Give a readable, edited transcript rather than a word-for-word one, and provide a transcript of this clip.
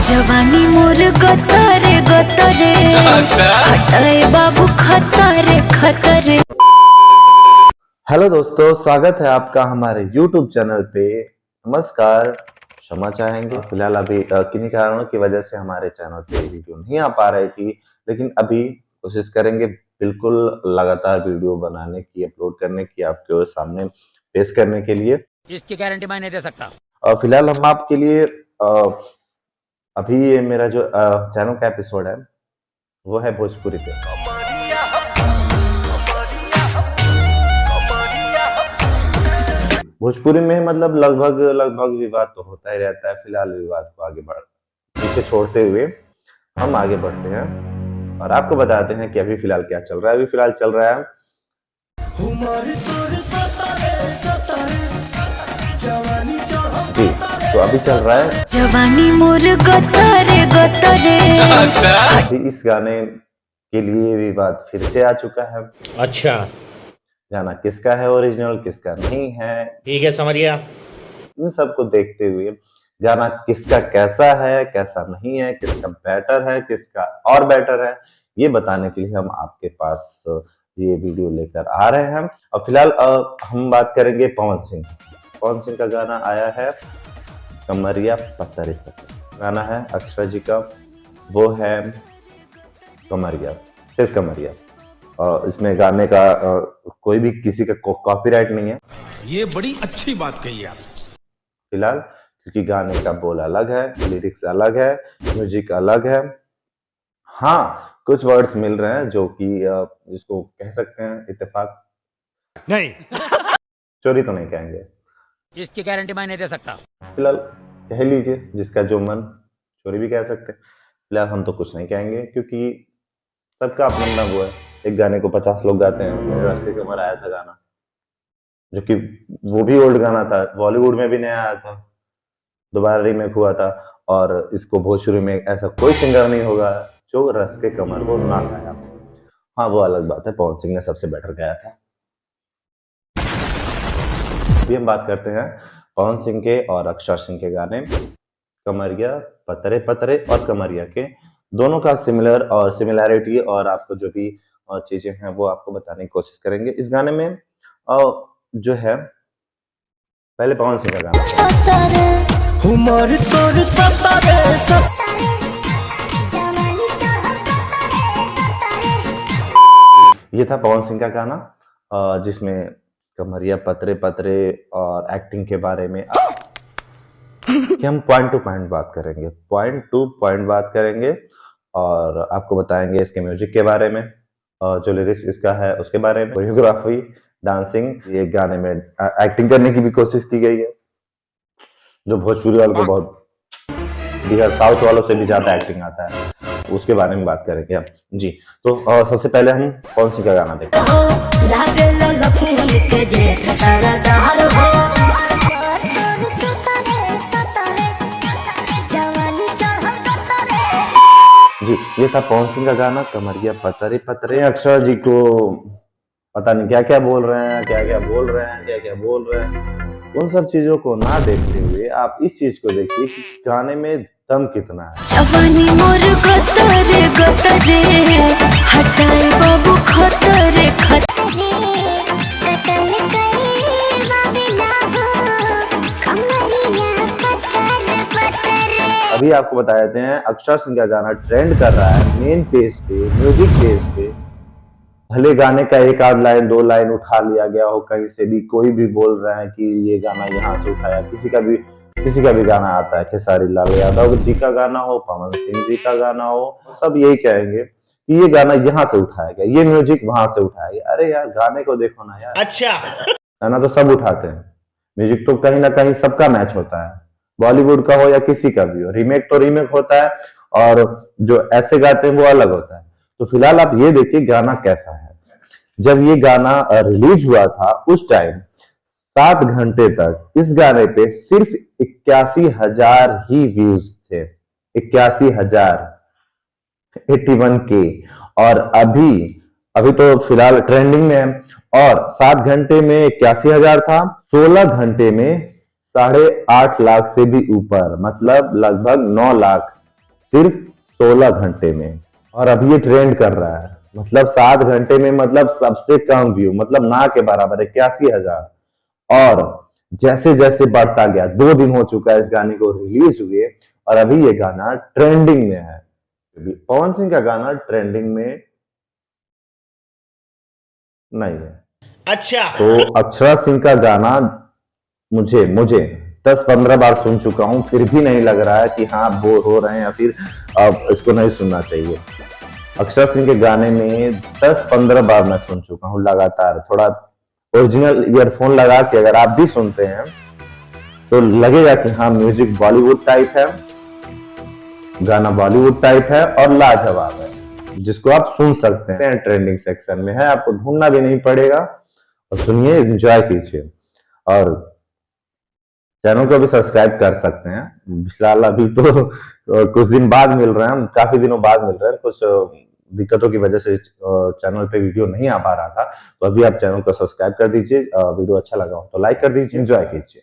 जवानी मोर गतरे गतरे हटाए बाबू खतरे खतरे। हेलो दोस्तों, स्वागत है आपका हमारे YouTube चैनल पे। नमस्कार, क्षमा चाहेंगे फिलहाल अभी किन्हीं कारणों की वजह से हमारे चैनल पे वीडियो नहीं आ पा रही थी, लेकिन अभी कोशिश करेंगे बिल्कुल लगातार वीडियो बनाने की, अपलोड करने की, आपके सामने पेश करने के लिए। इसकी गारंटी मैं नहीं दे सकता। फिलहाल हम आपके लिए अभी ये मेरा जो चैनल का एपिसोड है वो है भोजपुरी पे। भोजपुरी में मतलब लगभग विवाद तो होता ही रहता है। फिलहाल विवाद को आगे पीछे छोड़ते हुए हम आगे बढ़ते हैं और आपको बताते हैं कि अभी फिलहाल क्या चल रहा है। अभी फिलहाल चल रहा है जी, तो अभी चल रहा है जवानी मोर गतरे गतरे। अभी इस गाने के लिए विवाद फिर से आ चुका है। अच्छा, गाना किसका है ओरिजिनल, किसका नहीं है, ठीक है, समझ गया। इन सब को देखते हुए गाना किसका कैसा है, कैसा नहीं है, किसका बेटर है, किसका और बेटर है, ये बताने के लिए हम आपके पास ये वीडियो लेकर आ रहे हैं। और फिलहाल हम बात करेंगे पवन सिंह। पवन सिंह का गाना आया है कमरिया पतरे पतरे। गाना है अक्षरा जी का, वो है कमरिया, सिर्फ कमरिया। और इसमें गाने का कोई भी किसी का कॉपीराइट नहीं है। ये बड़ी अच्छी बात कही आप। फिलहाल क्योंकि गाने का बोल अलग है, लिरिक्स अलग है, म्यूजिक अलग है। हाँ, कुछ वर्ड्स मिल रहे हैं जो कि जिसको कह सकते हैं इत्तेफाक, नहीं चोरी तो नहीं कहेंगे, इसकी गारंटी मैं नहीं दे सकता। फिलहाल कह लीजिए जिसका जो मन, चोरी भी कह सकते हैं। फिलहाल हम तो कुछ नहीं कहेंगे क्योंकि सबका अपना वो है। एक गाने को 50 लोग गाते हैं। मेरे रास्ते कमर आया था गाना, जो कि वो भी ओल्ड गाना था, बॉलीवुड में भी नया आया था, दोबारा रीमेक हुआ था। और इसको भोजपुरी में ऐसा कोई सिंगर नहीं होगा जो रस के कमर को ना गाया। हाँ, वो अलग बात है, पवन सिंह ने सबसे बेटर गाया था। अभी हम बात करते हैं पवन सिंह के और अक्षरा सिंह के गाने कमरिया पतरे पतरे और कमरिया के, दोनों का सिमिलैरिटी और आपको जो भी चीजें हैं वो आपको बताने की कोशिश करेंगे। इस गाने में जो है पहले पवन सिंह का गाना, ये था पवन सिंह का गाना जिसमें कमरिया पतरे पतरे और एक्टिंग के बारे में कि हम पॉइंट टू पॉइंट बात करेंगे, पॉइंट टू पॉइंट बात करेंगे। और आपको बताएंगे इसके म्यूजिक के बारे में, जो लिरिक्स इसका है उसके बारे में, कोरियोग्राफी, डांसिंग, ये गाने में एक्टिंग करने की भी कोशिश की गई है जो भोजपुरी वालों को बहुत, बिहार साउथ वालों से भी ज्यादा एक्टिंग आता है, उसके बारे में बात करेंगे हम जी। तो सबसे पहले हम पवन सिंह का गाना देखते हैं जी। ये था पवन सिंह का गाना कमरिया पतरे पतरे। अक्षरा जी को पता नहीं क्या क्या बोल रहे हैं, क्या क्या बोल रहे हैं। उन सब चीजों को ना देखते हुए आप इस चीज को देखिए कि गाने में दम कितना है। जवानी मोर गतरे गतरे हटाए बाबू खतरे खतरे। अभी आपको बता देते हैं अक्षरा सिंह का गाना ट्रेंड कर रहा है मेन पेज पे, म्यूजिक पेज पे। भले गाने का एक आध लाइन, 2 लाइन उठा लिया गया हो कहीं से भी, कोई भी बोल रहा है कि ये गाना यहाँ से उठाया, किसी का भी गाना आता है, खेसारी लाल यादव जी का गाना हो, पवन सिंह जी का गाना हो, सब यही कहेंगे कि ये गाना यहाँ से उठाया गया, ये म्यूजिक वहां से उठाया गया। अरे यार, गाने को देखो ना यार। अच्छा, गाना तो सब उठाते हैं, म्यूजिक तो कहीं ना कहीं सबका मैच होता है, बॉलीवुड का हो या किसी का भी हो। रीमेक तो रीमेक होता है और जो ऐसे गाते हैं वो अलग होता है। तो फिलहाल आप ये देखिए गाना कैसा है। जब ये गाना रिलीज हुआ था उस टाइम 7 घंटे तक इस गाने पे सिर्फ 81,000 ही व्यूज थे, 81,000, 81K। और अभी तो फिलहाल ट्रेंडिंग में है। और 7 घंटे में 81,000 था, 16 घंटे में 8.5 लाख से भी ऊपर, मतलब लगभग 9 लाख सिर्फ 16 घंटे में, और अभी ये ट्रेंड कर रहा है। मतलब 7 घंटे में, मतलब सबसे कम व्यू, मतलब ना के बराबर, 81,000। और जैसे जैसे बढ़ता गया, 2 दिन हो चुका है इस गाने को रिलीज हुए, और अभी ये गाना ट्रेंडिंग में है। पवन सिंह का गाना ट्रेंडिंग में नहीं है। अच्छा, तो अक्षरा सिंह का गाना मुझे 10-15 बार सुन चुका हूं, फिर भी नहीं लग रहा है कि हाँ बोर हो रहे हैं या फिर अब इसको नहीं सुनना चाहिए। अक्षरा सिंह के गाने में 10-15 बार मैं सुन चुका हूं लगातार। थोड़ा ओरिजिनल ईयरफोन लगा के अगर आप भी सुनते हैं तो लगेगा कि हाँ म्यूजिक बॉलीवुड टाइप है, गाना बॉलीवुड टाइप है और लाजवाब है, जिसको आप सुन सकते हैं। ट्रेंडिंग सेक्शन में है, आपको ढूंढना भी नहीं पड़ेगा, और सुनिए, एंजॉय कीजिए। और चैनल को भी सब्सक्राइब कर सकते हैं। फिलहाल अभी तो कुछ दिन बाद मिल रहे हैं, काफी दिनों बाद मिल रहे हैं, कुछ दिक्कतों की वजह से चैनल पे वीडियो नहीं आ पा रहा था। तो अभी आप चैनल को सब्सक्राइब कर दीजिए, वीडियो अच्छा लगा हो तो लाइक कर दीजिए, एंजॉय कीजिए।